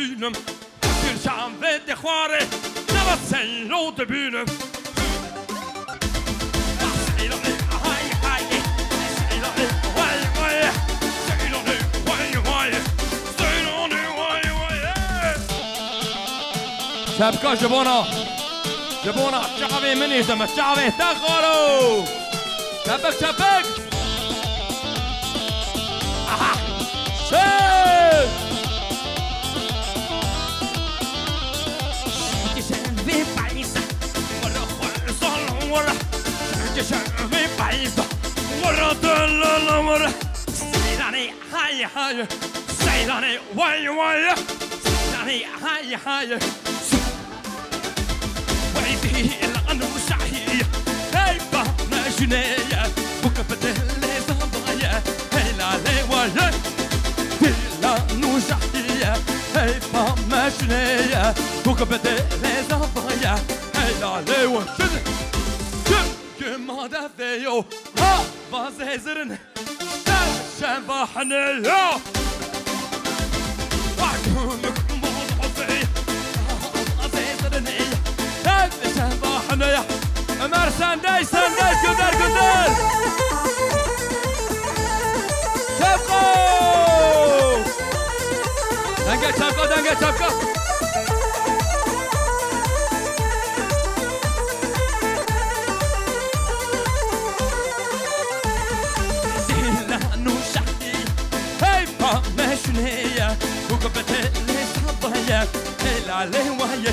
bünen. Till kärn vet det skare, när man sen låter bünen. Säger nu, hej, hej. Säger nu, hej, hej. Säger nu, hej, hej. Säger nu, hej, hej. شبكة جبونا جبونا شعبي مني زم شعبي تخلو شبك شبك اها شيء شعبي بعيسى ورا خلصان ورا شعبي بعيسى ورا دلال ورا سيراني هاي هاي سيراني واي واي سيراني هاي هاي ويدي الأنو شعية هيبا مجنية وكبت اللي زبايا هيلا ليوايا الأنو شعية هيبا مجنية وكبت اللي زبايا هيلا ليوايا كما دفيو ها بازيزرن شنبا حنية وعكمك موضوعي بازيزرن Ömer sendeyiz gönder gönder. Çapko. Denge çapko denge çapko. Zilanu şahdi. Hey pa meşneye. Bu kapete ne sabaya. Helale vaye.